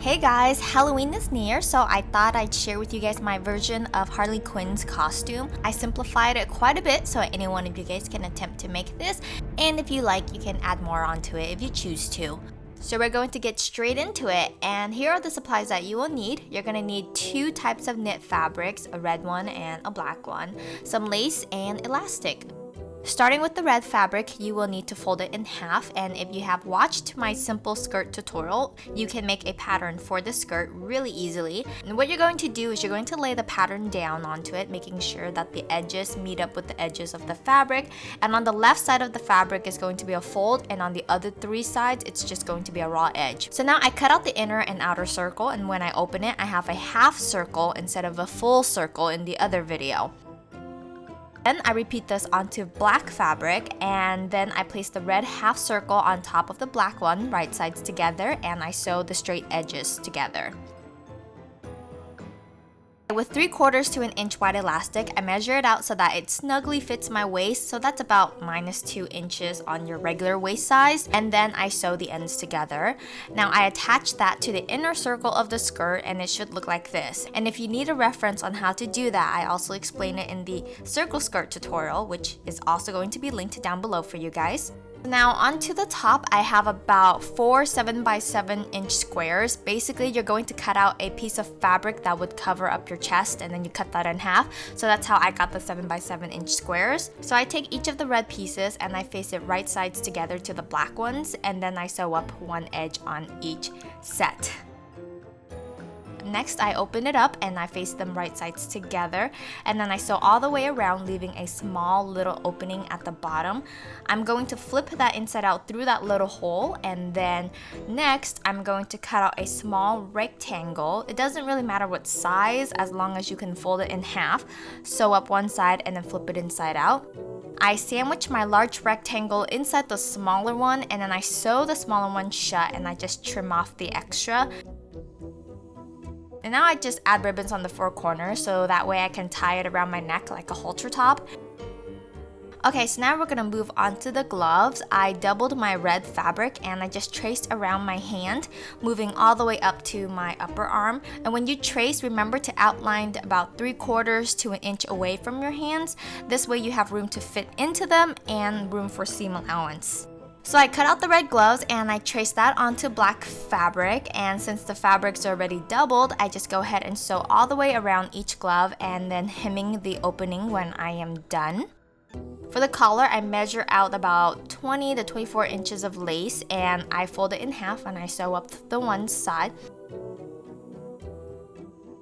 Hey guys, Halloween is near, so I thought I'd share with you guys my version of Harley Quinn's costume. I simplified it quite a bit so any one of you guys can attempt to make this, and if you like, you can add more onto it if you choose to. So we're going to get straight into it, and here are the supplies that you will need. You're going to need two types of knit fabrics, a red one and a black one, some lace and elastic. Starting with the red fabric, you will need to fold it in half, and if you have watched my simple skirt tutorial, you can make a pattern for the skirt really easily. And what you're going to do is you're going to lay the pattern down onto it, making sure that the edges meet up with the edges of the fabric, and on the left side of the fabric is going to be a fold, and on the other three sides it's just going to be a raw edge. So now I cut out the inner and outer circle, and when I open it I have a half circle instead of a full circle in the other video. Then I repeat this onto black fabric, and then I place the red half circle on top of the black one, right sides together, and I sew the straight edges together. With 3/4 to an inch wide elastic, I measure it out so that it snugly fits my waist, so that's about -2 inches on your regular waist size, and then I sew the ends together. Now I attach that to the inner circle of the skirt, and it should look like this. And if you need a reference on how to do that, I also explain it in the circle skirt tutorial, which is also going to be linked down below for you guys. Now onto the top, I have about 4 7x7 squares. Basically, you're going to cut out a piece of fabric that would cover up your chest, and then you cut that in half. So that's how I got the 7x7 squares. So I take each of the red pieces and I face it right sides together to the black ones, and then I sew up one edge on each set. Next, I open it up and I face them right sides together, and then I sew all the way around, leaving a small little opening at the bottom. I'm going to flip that inside out through that little hole, and then next I'm going to cut out a small rectangle. It doesn't really matter what size as long as you can fold it in half. Sew up one side and then flip it inside out. I sandwich my large rectangle inside the smaller one, and then I sew the smaller one shut, and I just trim off the extra. And now I just add ribbons on the 4 corners so that way I can tie it around my neck like a halter top. Okay, so now we're gonna move on to the gloves. I doubled my red fabric and I just traced around my hand, moving all the way up to my upper arm. And when you trace, remember to outline about 3/4 to an inch away from your hands. This way you have room to fit into them and room for seam allowance. So I cut out the red gloves and I traced that onto black fabric, and since the fabric's already doubled, I just go ahead and sew all the way around each glove and then hemming the opening when I am done. For the collar, I measure out about 20 to 24 inches of lace, and I fold it in half and I sew up the one side.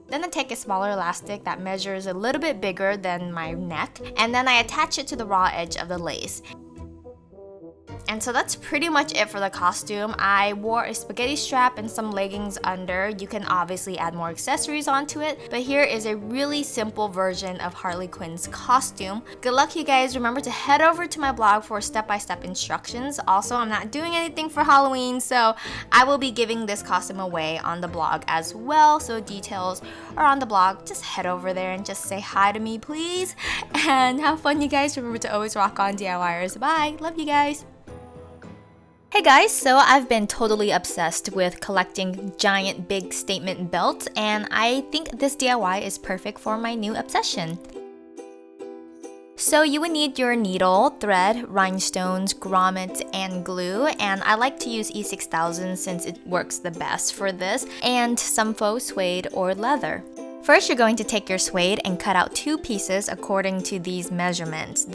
Then I take a smaller elastic that measures a little bit bigger than my neck, and then I attach it to the raw edge of the lace. And so that's pretty much it for the costume. I wore a spaghetti strap and some leggings under. You can obviously add more accessories onto it, but here is a really simple version of Harley Quinn's costume. Good luck, you guys. Remember to head over to my blog for step-by-step instructions. Also, I'm not doing anything for Halloween, so I will be giving this costume away on the blog as well, so details are on the blog. Just head over there and just say hi to me, please, and have fun, you guys. Remember to always rock on, DIYers. Bye. Love you guys. Hey guys, so I've been totally obsessed with collecting giant big statement belts, and I think this DIY is perfect for my new obsession. So you would need your needle, thread, rhinestones, grommets, and glue, and I like to use E6000 since it works the best for this, and some faux suede or leather. First, you're going to take your suede and cut out 2 pieces according to these measurements.